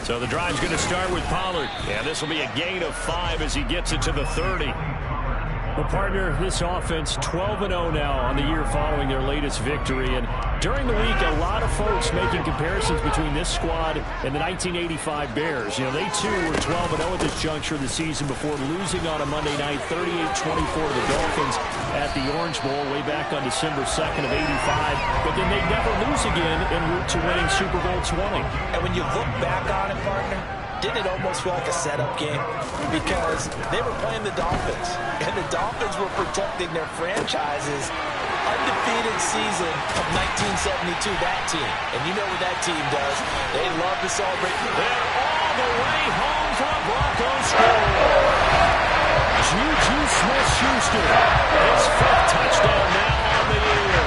So the drive's going to start with Pollard. And this will be a gain of 5 as he gets it to the 30. Well, partner, this offense 12-0 now on the year following their latest victory. And during the week, a lot of folks making comparisons between this squad and the 1985 Bears. You know, they too were 12-0 at this juncture of the season before losing on a Monday night 38-24 to the Dolphins at the Orange Bowl way back on December 2nd of 85. But then they never lose again en route to winning Super Bowl 20. And when you look back on it, partner, didn't it almost feel like a setup game? Because they were playing the Dolphins, and the Dolphins were protecting their franchise's undefeated season of 1972, that team. And you know what that team does. They love to celebrate. They're all the way home for a Broncos score. Juju Smith-Schuster, his 5th touchdown now on the year.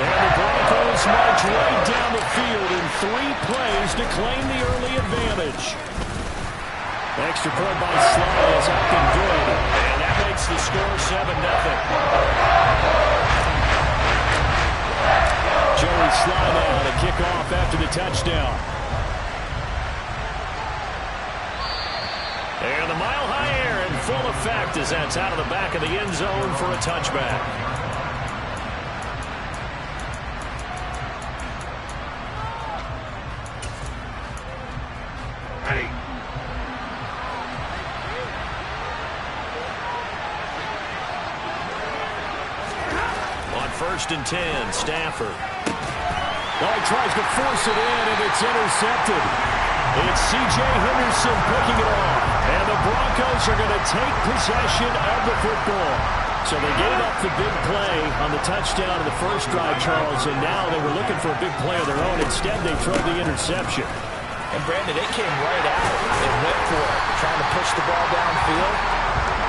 And the Broncos march right down the field in 3 plays to claim the early advantage. Extra point by Sly is up and good. And that makes the score 7-0. Joey Sly now to kick off after the touchdown. And the mile-high air in full effect as that's out of the back of the end zone for a touchback. First and 10, Stafford. Well, he tries to force it in, and it's intercepted. It's C.J. Henderson picking it off. And the Broncos are going to take possession of the football. So they gave up the big play on the touchdown of the first drive, Charles, and now they were looking for a big play of their own. Instead, they throw the interception. And, Brandon, they came right out and went for it, trying to push the ball downfield.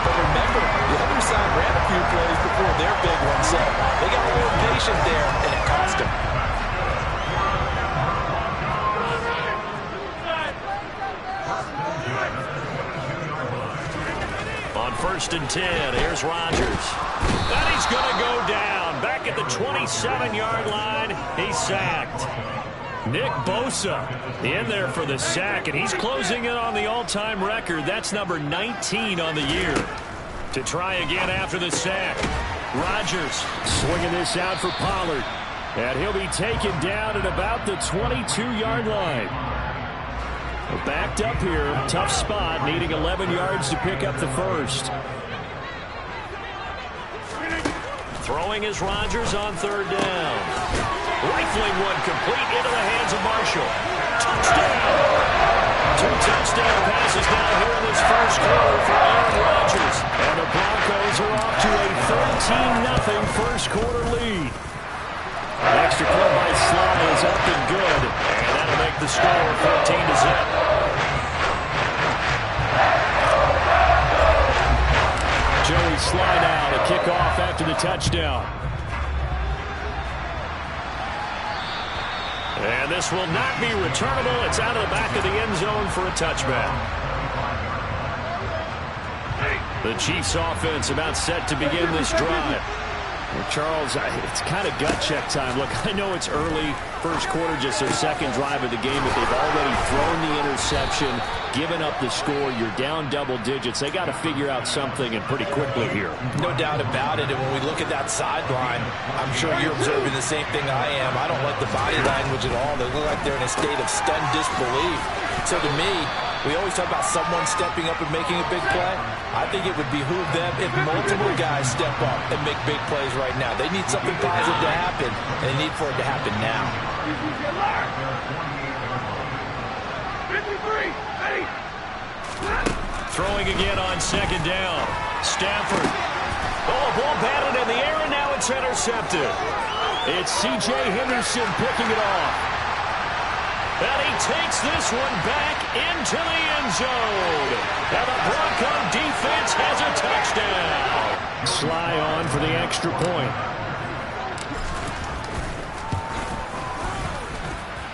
But remember, the other side ran a few plays before their big one, so they got a little patient there, and it cost them. On first and 10, here's Rodgers. And he's going to go down. Back at the 27-yard line, he's sacked. Nick Bosa in there for the sack, and he's closing in on the all-time record. That's number 19 on the year. To try again after the sack. Rodgers swinging this out for Pollard. And he'll be taken down at about the 22-yard line. Backed up here. Tough spot, needing 11 yards to pick up the first. Throwing is Rodgers on third down. Rifling one complete into the hands of Marshall. Touchdown! 2 touchdown passes now here in this first quarter for Aaron Rodgers. And the Broncos are off to a 13-0 first quarter lead. An extra point by Sly is up and good. And that'll make the score 14-0. Joey Sly now to kick off after the touchdown. And this will not be returnable. It's out of the back of the end zone for a touchback. The Chiefs offense about set to begin this drive. Well, Charles, it's kind of gut check time. Look, I know it's early, first quarter, just their second drive of the game, but they've already thrown the interception, given up the score. You're down double digits. They got to figure out something, and pretty quickly here. No doubt about it. And when we look at that sideline, I'm sure you're observing the same thing I am. I don't like the body language at all. They look like they're in a state of stunned disbelief. So to me, we always talk about someone stepping up and making a big play. I think it would behoove them if multiple guys step up and make big plays right now. They need something positive to happen, and they need for it to happen now. Throwing again on second down. Stafford. Oh, ball batted in the air, and now it's intercepted. It's C.J. Henderson picking it off. And he takes this one back into the end zone. And the Bronco defense has a touchdown. Sly on for the extra point.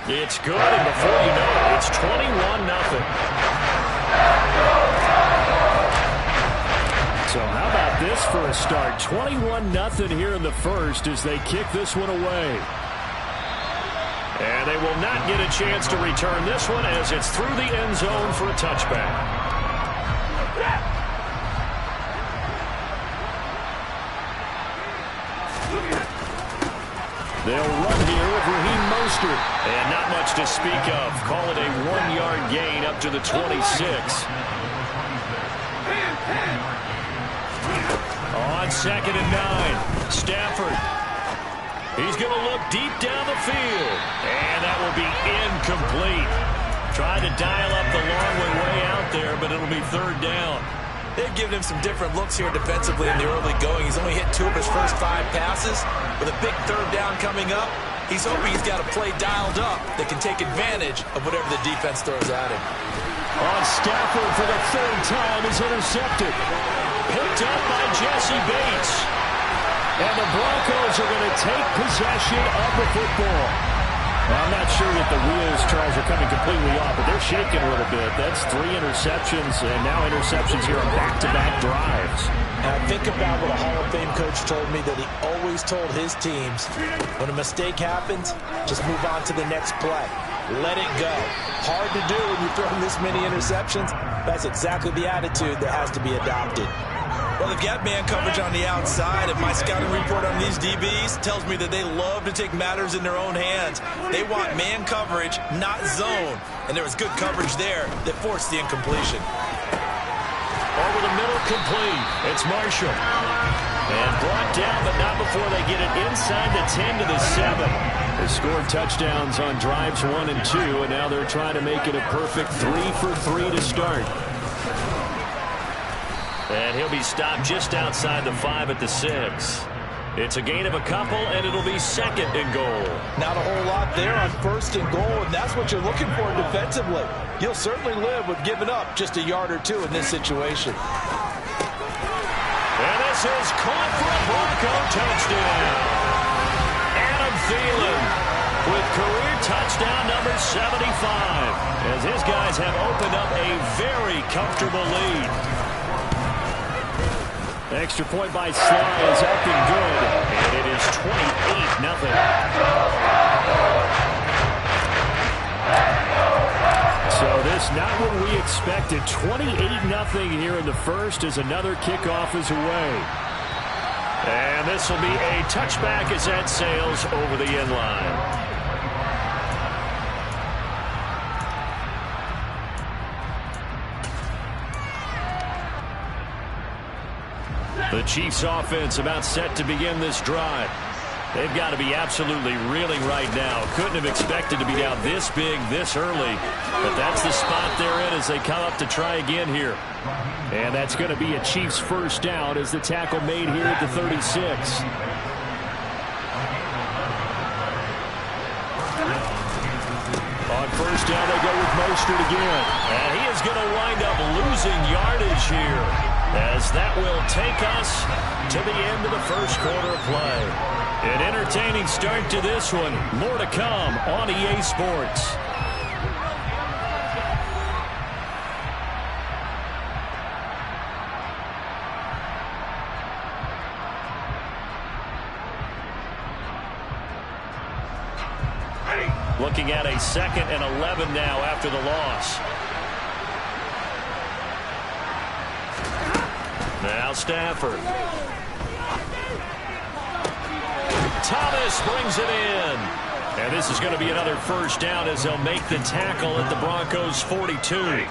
It's good, and before you know it, it's 21-0. So how about this for a start? 21-0 here in the first as they kick this one away. And they will not get a chance to return this one as it's through the end zone for a touchback. They'll run here with Raheem Mostert. And not much to speak of. Call it a 1-yard gain up to the 26. On 2nd and 9, Stafford. He's going to look deep down the field. And that will be incomplete. Tried to dial up the long way out there, but it'll be 3rd down. They've given him some different looks here defensively in the early going. He's only hit 2 of his first 5 passes. With a big 3rd down coming up, he's hoping he's got a play dialed up that can take advantage of whatever the defense throws at him. On Stafford for the 3rd time is intercepted. Picked up by Jesse Bates. And the Broncos are going to take possession of the football. Well, I'm not sure that the wheels, Charles, are coming completely off, but they're shaking a little bit. That's 3 interceptions, and now interceptions here on back-to-back drives. Now, think about what a Hall of Fame coach told me, that he always told his teams, when a mistake happens, just move on to the next play. Let it go. Hard to do when you're throwing this many interceptions. That's exactly the attitude that has to be adopted. Well, they've got man coverage on the outside, and my scouting report on these DBs tells me that they love to take matters in their own hands. They want man coverage, not zone. And there was good coverage there that forced the incompletion. Over the middle, complete. It's Marshall. And brought down, but not before they get it inside the 10 to the 7. They scored touchdowns on drives 1 and 2, and now they're trying to make it a perfect 3 for 3 to start. And he'll be stopped just outside the 5 at the 6. It's a gain of a couple, and it'll be 2nd and goal. Not a whole lot there on 1st and goal, and that's what you're looking for defensively. You'll certainly live with giving up just a yard or 2 in this situation. And this is caught for a Bronco touchdown. Adam Thielen with career touchdown number 75, as his guys have opened up a very comfortable lead. Extra point by Sly is up and good, and it is 28-0. So this not what we expected. 28-0 here in the first as another kickoff is away. And this will be a touchback as that sails over the end line. The Chiefs offense about set to begin this drive. They've got to be absolutely reeling right now. Couldn't have expected to be down this big this early. But that's the spot they're in as they come up to try again here. And that's going to be a Chiefs first down as the tackle made here at the 36. On first down, they go with Mostert again. And he is going to wind up losing yardage here, as that will take us to the end of the first quarter of play. An entertaining start to this one. More to come on EA Sports. Looking at a 2nd and 11 now after the loss. Now Stafford. Thomas brings it in. And this is going to be another first down as they'll make the tackle at the Broncos' 42.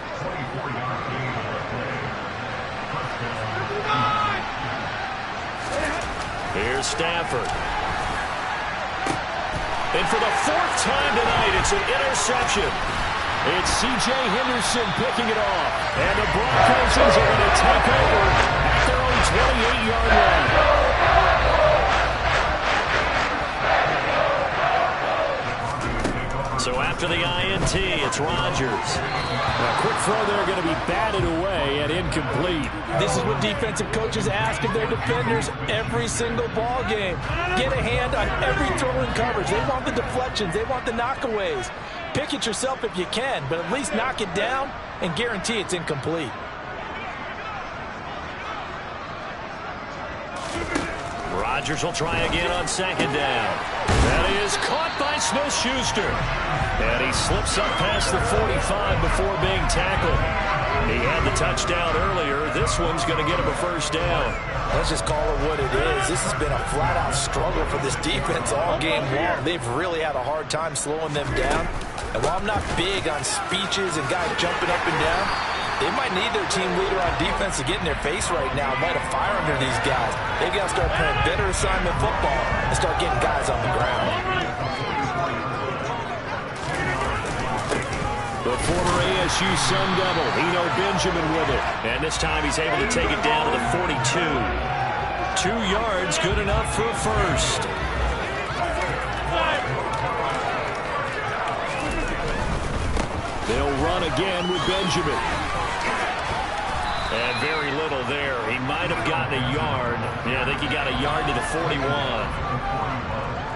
Here's Stafford. And for the 4th time tonight, it's an interception. It's C.J. Henderson picking it off. And the Broncos are going to take over at their own 28-yard line. So after the INT, it's Rodgers. A quick throw there going to be batted away and incomplete. This is what defensive coaches ask of their defenders every single ball game. Get a hand on every throw in coverage. They want the deflections. They want the knockaways. Pick it yourself if you can, but at least knock it down and guarantee it's incomplete. Rodgers will try again on 2nd down. That is caught by Smith-Schuster. And he slips up past the 45 before being tackled. He had the touchdown earlier. This one's going to get him a first down. Let's just call it what it is. This has been a flat-out struggle for this defense all game long. They've really had a hard time slowing them down. And while I'm not big on speeches and guys jumping up and down, they might need their team leader on defense to get in their face right now and light a fire under these guys. They've got to start playing better assignment football and start getting guys on the ground. The former ASU Sun Devil, Eno Benjamin with it. And this time he's able to take it down to the 42. 2 yards, good enough for a first. They'll run again with Benjamin. And very little there. He might have gotten a yard. Yeah, I think he got a yard to the 41.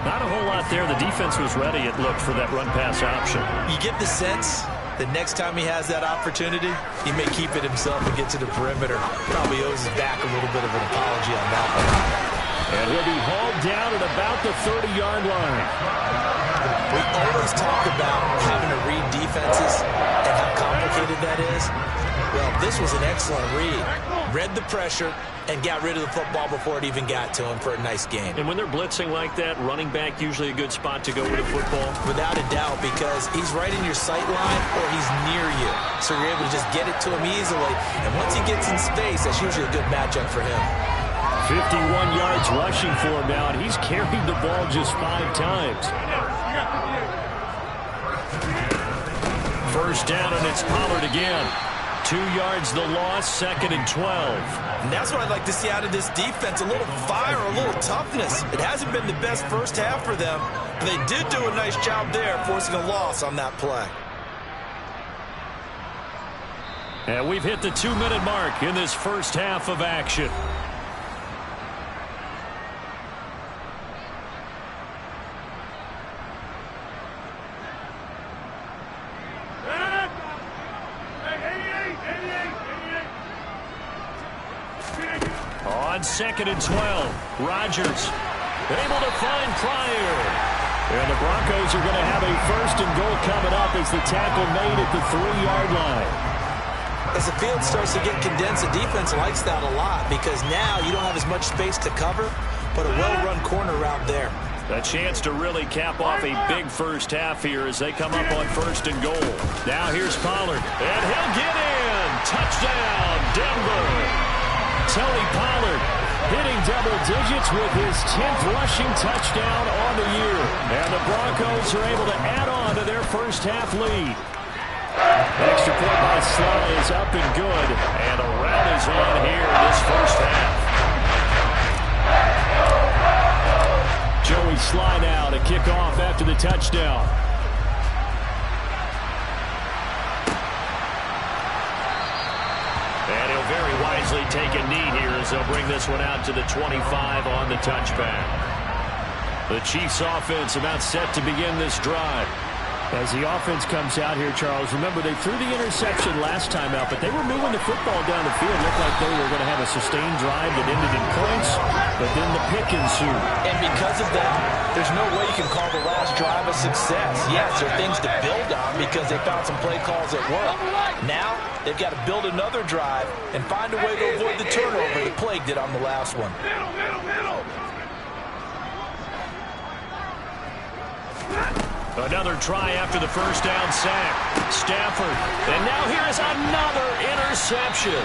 Not a whole lot there. The defense was ready, it looked, for that run-pass option. You get the sense that next time he has that opportunity, he may keep it himself and get to the perimeter. Probably owes his back a little bit of an apology on that one. And he'll be hauled down at about the 30-yard line. We always talk about having to read defenses and how complicated that is. Well, this was an excellent read. Read the pressure and got rid of the football before it even got to him for a nice game. And when they're blitzing like that, running back usually a good spot to go with a football? Without a doubt, because he's right in your sight line or he's near you. So you're able to just get it to him easily. And once he gets in space, that's usually a good matchup for him. 51 yards rushing for him now, and he's carried the ball just 5 times. First down, and it's Pollard again. 2 yards the loss, 2nd and 12. And that's what I'd like to see out of this defense, a little fire, a little toughness. It hasn't been the best first half for them, but they did do a nice job there, forcing a loss on that play. And we've hit the 2-minute mark in this first half of action. On 2nd and 12, Rodgers able to find Pryor. And the Broncos are going to have a 1st and goal coming up as the tackle made at the 3-yard line. As the field starts to get condensed, the defense likes that a lot because now you don't have as much space to cover, but a well-run corner route there. A chance to really cap off a big first half here as they come up on 1st and goal. Now here's Pollard, and he'll get in. Touchdown, Denver. Tony Pollard hitting double digits with his 10th rushing touchdown on the year. And the Broncos are able to add on to their first half lead. Extra point by Sly is up and good. And a rout is on here in this first half. Joey Sly now to kick off after the touchdown. And he'll very wisely take a knee here as they'll bring this one out to the 25 on the touchback. The Chiefs offense about set to begin this drive. As the offense comes out here, Charles, remember they threw the interception last time out, but they were moving the football down the field. Looked like they were going to have a sustained drive that ended in points, but then the pick ensued. And because of that, there's no way you can call the last drive a success. Yes, there are things to build on because they found some play calls that work. Now, they've got to build another drive and find a way to avoid the turnover that plagued it on the last one. Another try after the first down sack. Stafford. And now here is another interception.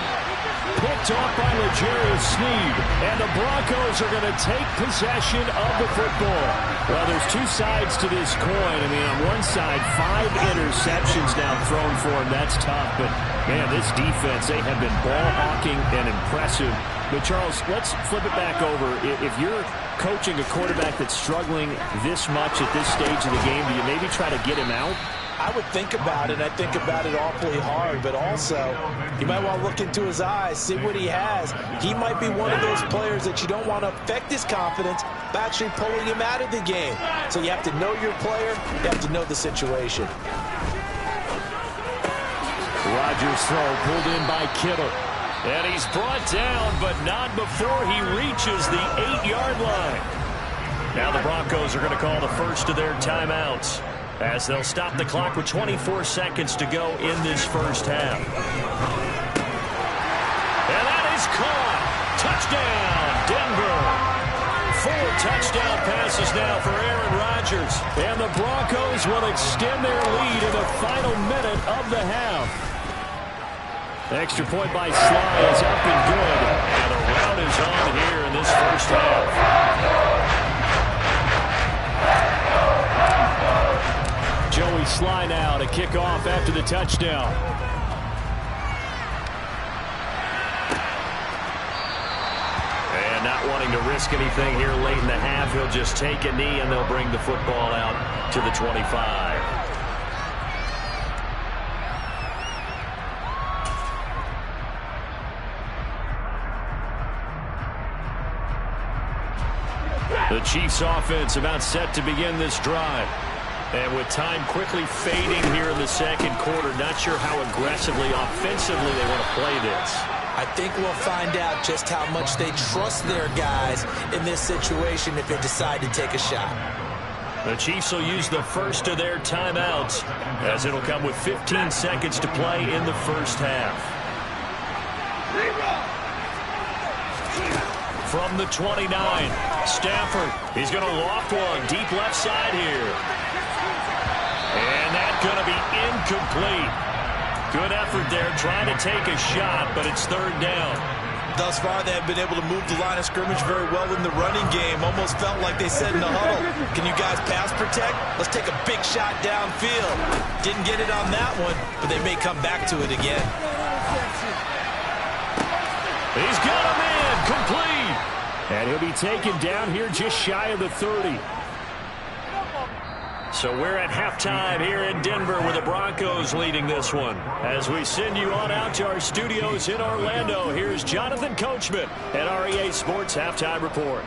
Picked off by L'Jarius Sneed. And the Broncos are going to take possession of the football. Well, there's 2 sides to this coin. I mean, on one side, 5 interceptions now thrown for him. That's tough. But, man, this defense, they have been ball-hawking and impressive. But, Charles, let's flip it back over. If you're coaching a quarterback that's struggling this much at this stage of the game, do you maybe try to get him out? I would think about it. I think about it awfully hard, but also you might want to look into his eyes, see what he has. He might be one of those players that you don't want to affect his confidence by actually pulling him out of the game. So you have to know your player. You have to know the situation. Rodgers' throw pulled in by Kittle. And he's brought down, but not before he reaches the 8-yard line. Now the Broncos are going to call the first of their timeouts as they'll stop the clock with 24 seconds to go in this first half. And that is caught. Touchdown, Denver. 4 touchdown passes now for Aaron Rodgers. And the Broncos will extend their lead in the final minute of the half. Extra point by Sly is up and good. And the round is on here in this first half. Joey Sly now to kick off after the touchdown. And not wanting to risk anything here late in the half, he'll just take a knee and they'll bring the football out to the 25. The Chiefs offense about set to begin this drive. And with time quickly fading here in the second quarter, not sure how aggressively, offensively they want to play this. I think we'll find out just how much they trust their guys in this situation if they decide to take a shot. The Chiefs will use the first of their timeouts as it'll come with 15 seconds to play in the first half. From the 29, Stafford. He's going to loft one deep left side here. And that's going to be incomplete. Good effort there trying to take a shot, but it's third down. Thus far, they have been able to move the line of scrimmage very well in the running game. Almost felt like they said in the huddle, can you guys pass protect? Let's take a big shot downfield. Didn't get it on that one, but they may come back to it again. He's got him in, complete. And he'll be taken down here just shy of the 30. So we're at halftime here in Denver with the Broncos leading this one. As we send you on out to our studios in Orlando, here's Jonathan Coachman at REA Sports Halftime Report.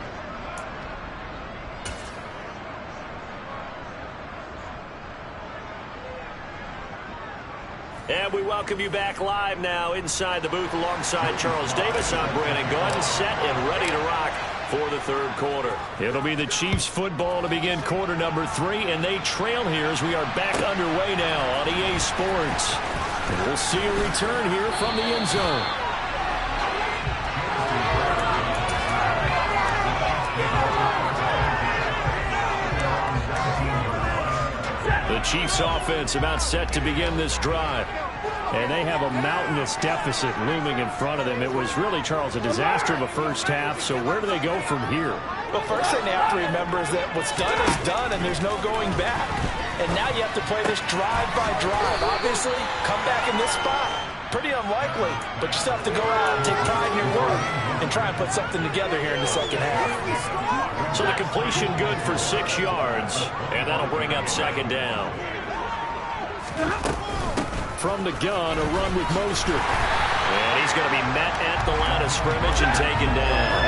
And we welcome you back live now inside the booth alongside Charles Davis. I'm Brandon Gunn, set and ready to rock for the third quarter. It'll be the Chiefs football to begin quarter number 3, and they trail here as we are back underway now on EA Sports. And we'll see a return here from the end zone. The Chiefs offense about set to begin this drive. And they have a mountainous deficit looming in front of them. It was really, Charles, a disaster of a first half. So where do they go from here? Well, first thing they have to remember is that what's done is done, and there's no going back. And now you have to play this drive by drive. Obviously, come back in this spot. Pretty unlikely, but you still have to go out and take pride in your work and try and put something together here in the second half. So the completion good for 6 yards, and that'll bring up second down. From the gun, a run with Mostert. And he's going to be met at the line of scrimmage and taken down.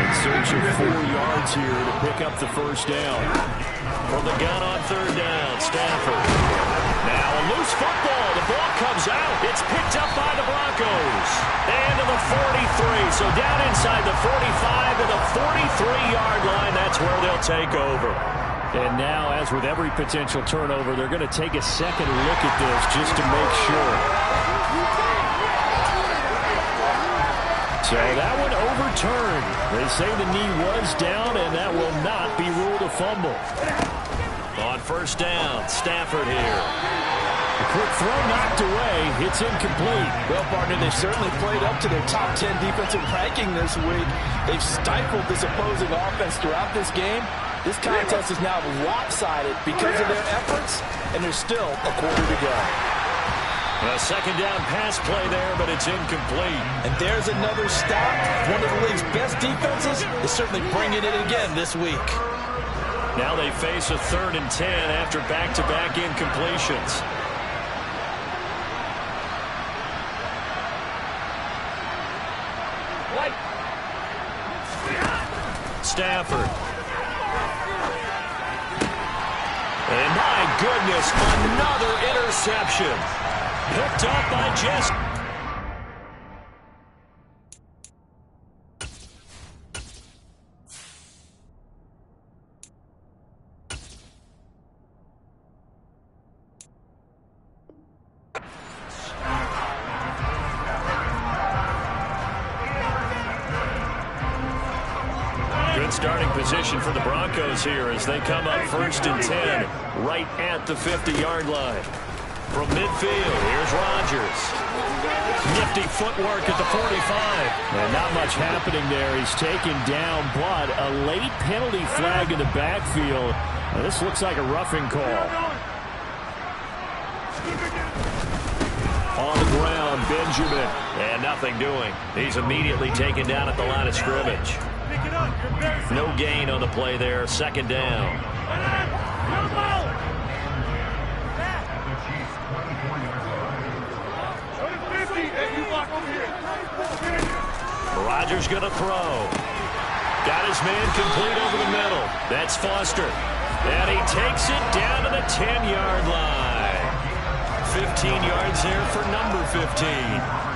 In search of 4 yards here to pick up the first down. From the gun on third down, Stafford. Now a loose football. The ball comes out. It's picked up by the Broncos. And to the 43. So down inside the 45 to the 43-yard line. That's where they'll take over. And now, as with every potential turnover, they're going to take a second look at this just to make sure. So that one overturned. They say the knee was down, and that will not be ruled a fumble. On first down, Stafford here. A quick throw knocked away. It's incomplete. Well, partner, they've certainly played up to their top 10 defensive ranking this week. They've stifled this opposing offense throughout this game. This contest is now lopsided because of their efforts, and there's still a quarter to go. A second down pass play there, but it's incomplete. And there's another stop. One of the league's best defenses is certainly bringing it again this week. Now they face a 3rd and 10 after back-to-back incompletions. Stafford. And my goodness, another interception. Picked up by Jess. position for the Broncos here as they come up 1st and 10 right at the 50-yard line. From midfield, here's Rodgers. Nifty footwork at the 45. And not much happening there. He's taken down, but a late penalty flag in the backfield. Now, this looks like a roughing call. On the ground, Benjamin. And nothing doing. He's immediately taken down at the line of scrimmage. No gain on the play there. 2nd down. Rodgers going to throw. Got his man complete over the middle. That's Foster. And he takes it down to the 10-yard line. 15 yards there for number 15.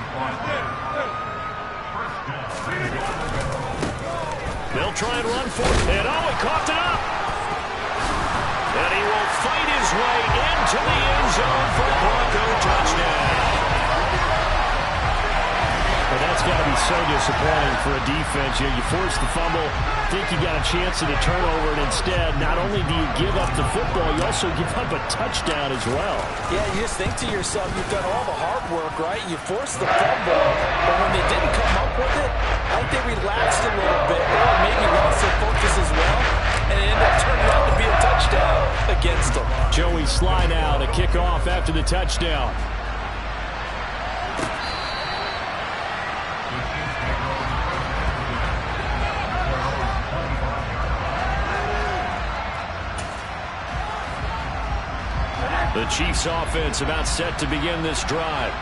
They'll try and run for it. And oh, he coughed it up. And he will fight his way into the end zone for a Bronco touchdown. Well, that's got to be so disappointing for a defense. You force the fumble, think you got a chance at a turnover, and instead, not only do you give up the football, you also give up a touchdown as well. Yeah, you just think to yourself, you've done all the hard work, right? You forced the fumble, but when they didn't come up with it, I think they relaxed a little bit, or maybe lost their focus as well, and it ended up turning out to be a touchdown against them. Joey Sly now to kick off after the touchdown. The Chiefs offense about set to begin this drive.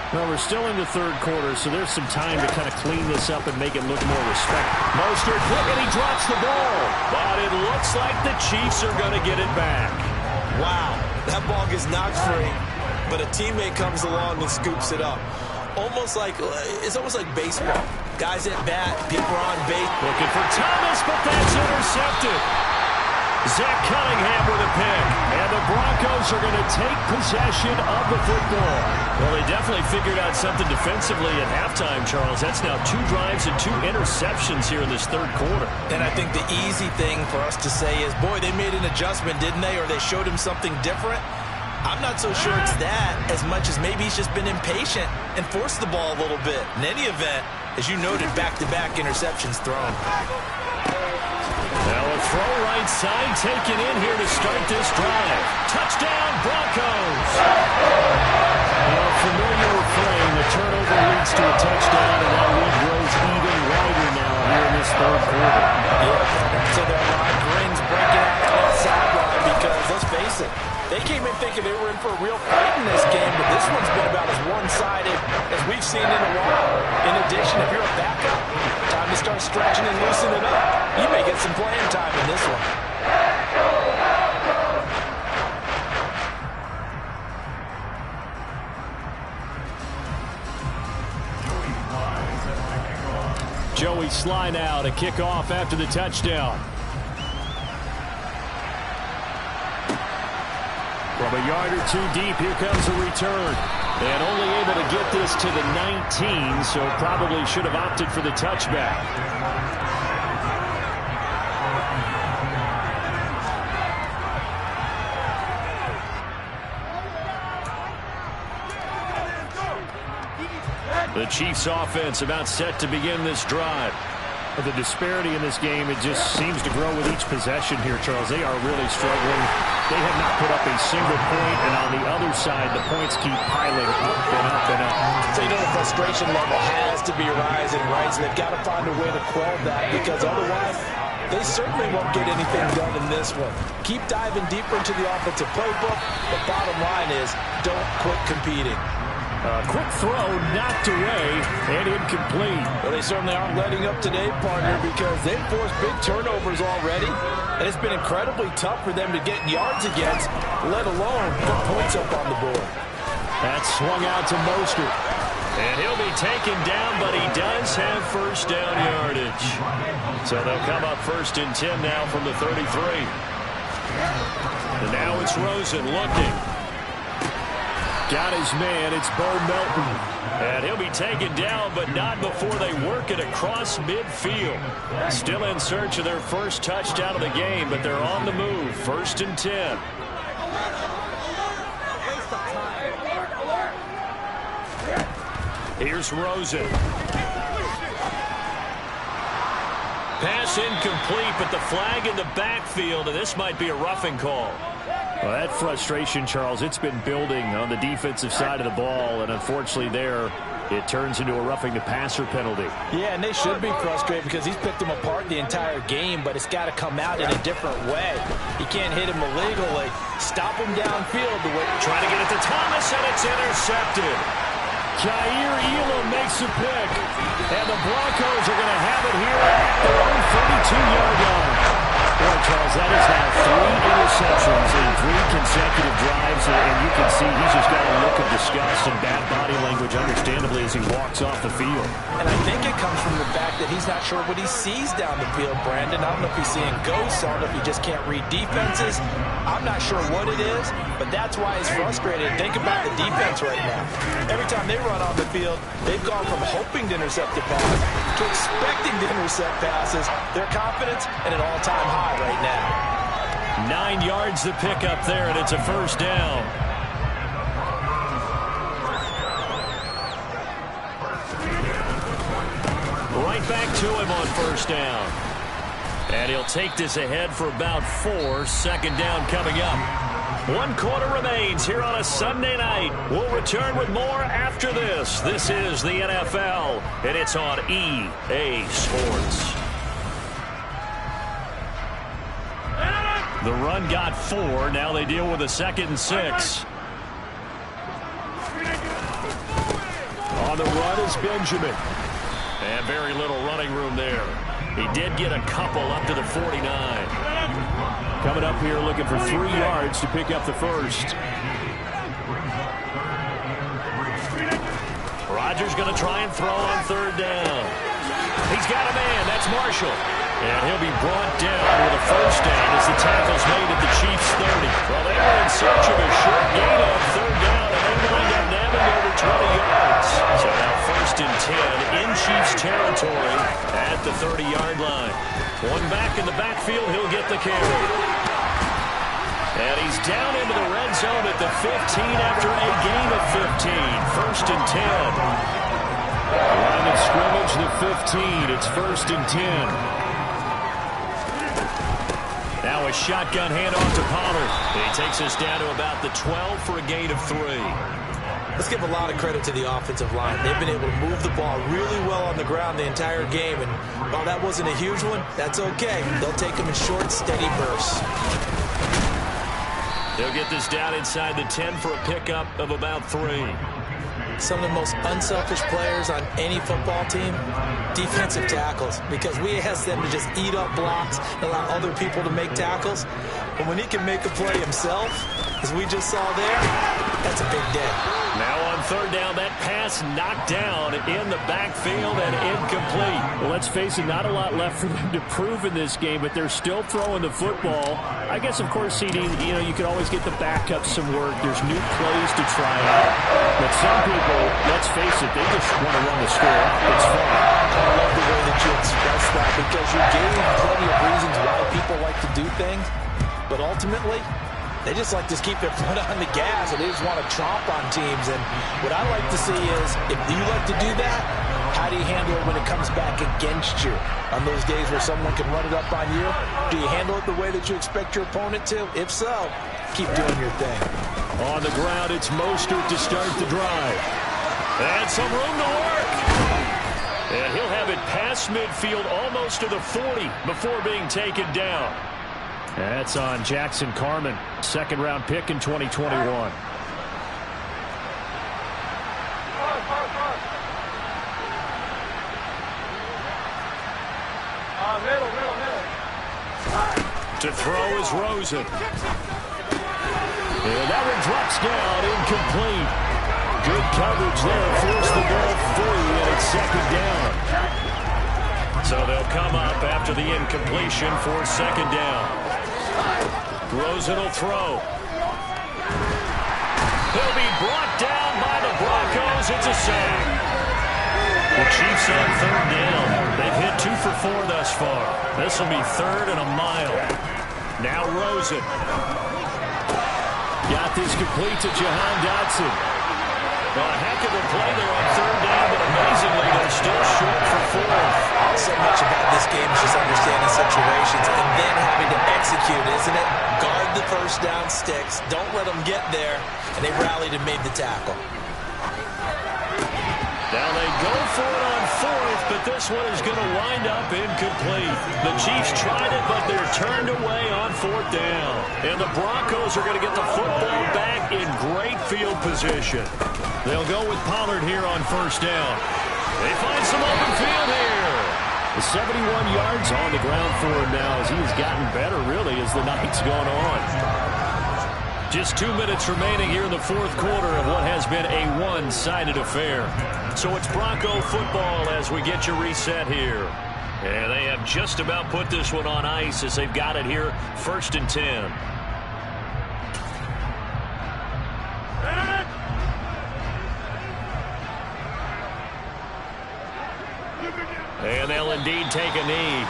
Well, we're still in the 3rd quarter, so there's some time to kind of clean this up and make it look more respectful. Mostert quick, and he drops the ball. But it looks like the Chiefs are going to get it back. Wow, that ball gets knocked free, but a teammate comes along and scoops it up. It's almost like baseball. Guys at bat, people are on base. Looking for Thomas, but that's intercepted. Zach Cunningham with a pick. And the Broncos are going to take possession of the football. Well, they definitely figured out something defensively at halftime, Charles. That's now 2 drives and 2 interceptions here in this 3rd quarter. And I think the easy thing for us to say is, boy, they made an adjustment, didn't they? Or they showed him something different. I'm not so sure it's that as much as maybe he's just been impatient and forced the ball a little bit. In any event, as you noted, back-to-back interceptions thrown. Now a throw right side taken in here to start this drive. Touchdown, Broncos! Well, familiar refrain. The turnover leads to a touchdown, and that lead grows even wider now here in this 3rd quarter. Yeah, so there are a lot of grins breaking out on that sideline because, let's face it, they came in thinking they were in for a real fight in this game, but this one's been about as one-sided as we've seen in a while. In addition, if you're a backup, time to start stretching and loosening up. You may get some playing time in this one. Joey Sly now to kick off after the touchdown. From a yard or 2 deep, here comes a return. And only able to get this to the 19, so probably should have opted for the touchback. The Chiefs offense about set to begin this drive. The disparity in this game, it just seems to grow with each possession here, Charles. They are really struggling. They have not put up a single point, and on the other side, the points keep piling up and up and up. So you know the frustration level has to be rising, right? So they've got to find a way to quell that because otherwise they certainly won't get anything done in this one. Keep diving deeper into the offensive playbook. The bottom line is don't quit competing. Quick throw, knocked away, and incomplete. Well, they certainly aren't letting up today, partner, because they've forced big turnovers already, and it's been incredibly tough for them to get yards against, let alone put points up on the board. That swung out to Mostert. And he'll be taken down, but he does have 1st down yardage. So they'll come up 1st and 10 now from the 33. And now it's Rosen looking. Got his man. It's Bo Melton. And he'll be taken down, but not before they work it across midfield. Still in search of their first touchdown of the game, but they're on the move. 1st and 10. Here's Rosen. Pass incomplete, but the flag in the backfield, and this might be a roughing call. Well, that frustration, Charles, it's been building on the defensive side of the ball, and unfortunately there, it turns into a roughing the passer penalty. Yeah, and they should be frustrated because he's picked them apart the entire game, but it's got to come out in a different way. He can't hit him illegally. Stop him downfield. Trying to get it to Thomas, and it's intercepted. Jair Elam makes a pick, and the Broncos are going to have it here at their own 32-yard line. Boy, Charles, that is now 3 interceptions in 3 consecutive drives, and you can see he's just got a look of disgust and bad body language, understandably, as he walks off the field. And I think it comes from the fact that he's not sure what he sees down the field, Brandon. I don't know if he's seeing ghosts. I don't know if he just can't read defenses. I'm not sure what it is, but that's why he's frustrated. Think about the defense right now. Every time they run on the field, they've gone from hoping to intercept a pass to expecting to intercept passes. Their confidence at an all-time high right now. 9 yards to pick up there, and it's a 1st down. Right back to him on 1st down. And he'll take this ahead for about 4. 2nd down coming up. 1 quarter remains here on a Sunday night. We'll return with more after this. This is the NFL, and it's on EA Sports. The run got 4. Now they deal with a 2nd and 6. On the run is Benjamin. And very little running room there. He did get a couple up to the 49. Coming up here looking for 3 yards to pick up the 1st. Rodgers going to try and throw on 3rd down. He's got a man. That's Marshall. And he'll be brought down with a 1st down as the tackle's made at the Chiefs' 30. Well, they were in search of a short gain on 3rd down, and they wind up nabbing over 20 yards. So now 1st and 10 in Chiefs territory at the 30-yard line. One back in the backfield, he'll get the carry. And he's down into the red zone at the 15 after a gain of 15. 1st and 10. Line of scrimmage, the 15. It's 1st and 10. Now a shotgun handoff to Pollard. He takes us down to about the 12 for a gain of 3. Let's give a lot of credit to the offensive line. They've been able to move the ball really well on the ground the entire game. And while that wasn't a huge one, that's okay. They'll take them in short, steady bursts. They'll get this down inside the 10 for a pickup of about 3. Some of the most unselfish players on any football team, defensive tackles, because we ask them to just eat up blocks and allow other people to make tackles. But when he can make a play himself, as we just saw there, that's a big day. Now on 3rd down, that pass knocked down in the backfield and incomplete. Well, let's face it, not a lot left for them to prove in this game, but they're still throwing the football. I guess, of course, CD, you could always get the backup some work. There's new plays to try out. But some people, let's face it, they just want to run the score up. It's fun. I love the way that you express that because you gave plenty of reasons why people like to do things, but ultimately, they just like to keep their foot on the gas, and they just want to tromp on teams. And what I like to see is, if you like to do that, how do you handle it when it comes back against you? On those days where someone can run it up on you, do you handle it the way that you expect your opponent to? If so, keep doing your thing. On the ground, it's Mostert to start the drive. And some room to work. And he'll have it past midfield almost to the 40 before being taken down. That's on Jackson Carman, 2nd-round pick in 2021. To throw is Rosen. And that one drops down, incomplete. Good coverage there, forced the ball free, and it's 2nd down. So they'll come up after the incompletion for 2nd down. Rosen will throw. He'll be brought down by the Broncos. It's a sack. The Chiefs on third down. They've hit 2 for 4 thus far. This will be 3rd and a mile. Now Rosen. Got this complete to Jahan Dotson. Well, a heck of a play there on third down, but amazingly, they're still short for 4th. So much about this game is just understanding situations and then having to execute, isn't it? Guard the first down sticks. Don't let them get there. And they rallied and made the tackle. Now they go for it on 4th, but this one is going to wind up incomplete. The Chiefs tried it, but they're turned away on 4th down. And the Broncos are going to get the football back in great field position. They'll go with Pollard here on 1st down. They find some open field here. The 71 yards on the ground for him now as he has gotten better, really, as the night's gone on. Just 2 minutes remaining here in the 4th quarter of what has been a one-sided affair. So it's Bronco football as we get you reset here. And they have just about put this one on ice as they've got it here, 1st and 10. And they'll indeed take a knee.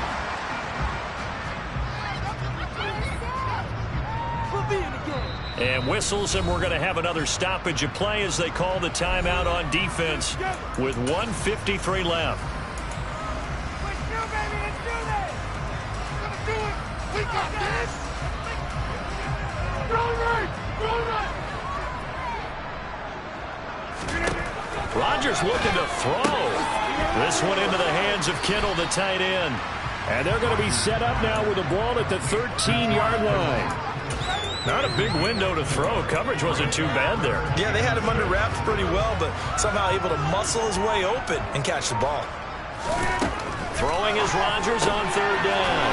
And whistles, and we're going to have another stoppage of play as they call the timeout on defense with 1:53 left. Rodgers looking to throw. This one into the hands of Kittle, the tight end. And they're going to be set up now with the ball at the 13-yard line. Not a big window to throw. Coverage wasn't too bad there. Yeah, they had him under wraps pretty well, but somehow able to muscle his way open and catch the ball. Throwing is Rodgers on 3rd down.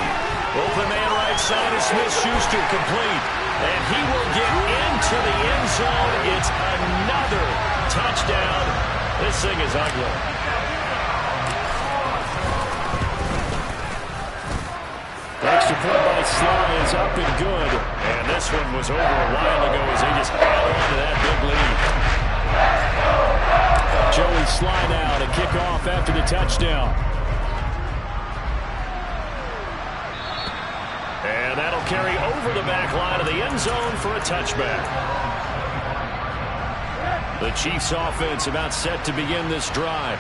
Open man right side is Smith-Schuster, complete. And he will get into the end zone. It's another touchdown. This thing is ugly. Extra point by Sly is up and good. And this one was over a while ago as they just add on to that big lead. Joey Sly now to kick off after the touchdown. And that'll carry over the back line of the end zone for a touchback. The Chiefs offense about set to begin this drive.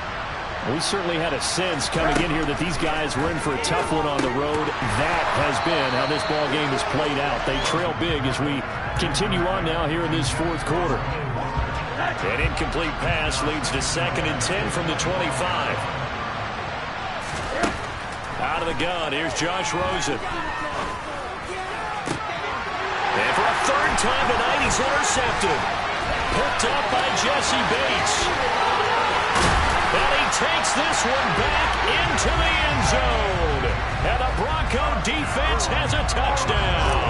We certainly had a sense coming in here that these guys were in for a tough one on the road. That has been how this ball game has played out. They trail big as we continue on now here in this 4th quarter. An incomplete pass leads to 2nd and 10 from the 25. Out of the gun, here's Josh Rosen. And for a 3rd time tonight, he's intercepted. Picked up by Jesse Bates. And he takes this one back into the end zone. And the Bronco defense has a touchdown.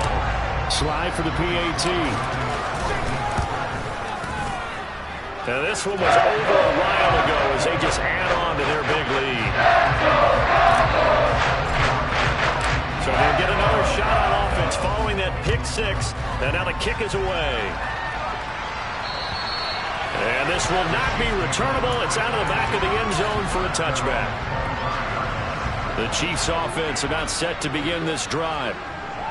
Slide for the PAT. Now this one was over a while ago as they just add on to their big lead. So they'll get another shot on offense following that pick 6. And now the kick is away. And this will not be returnable. It's out of the back of the end zone for a touchback. The Chiefs offense about set to begin this drive.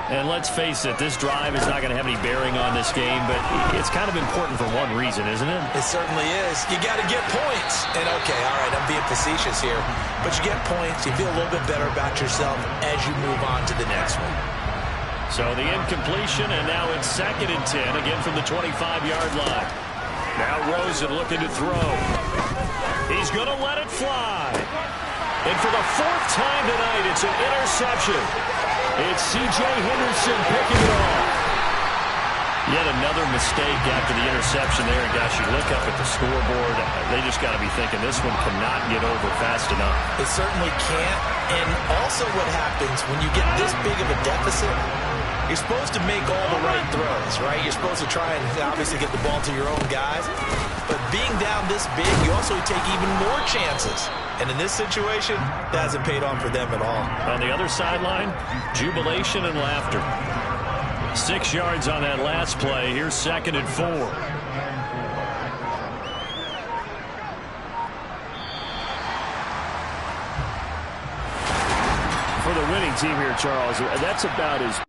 And let's face it, this drive is not going to have any bearing on this game, but it's kind of important for one reason, isn't it? It certainly is. You got to get points. And okay, all right, I'm being facetious here, but you get points, you feel a little bit better about yourself as you move on to the next one. So the incompletion, and now it's 2nd and 10, again from the 25-yard line. Now Rosen looking to throw. He's going to let it fly. And for the 4th time tonight, it's an interception. It's C.J. Henderson picking it off. Yet another mistake after the interception there. And gosh, you look up at the scoreboard, they just got to be thinking this one cannot get over fast enough. It certainly can't. And also what happens when you get this big of a deficit, you're supposed to make all the right throws, right? You're supposed to try and obviously get the ball to your own guys. But being down this big, you also take even more chances. And in this situation, that hasn't paid off for them at all. On the other sideline, jubilation and laughter. 6 yards on that last play. Here's 2nd and 4. For the winning team here, Charles, that's about as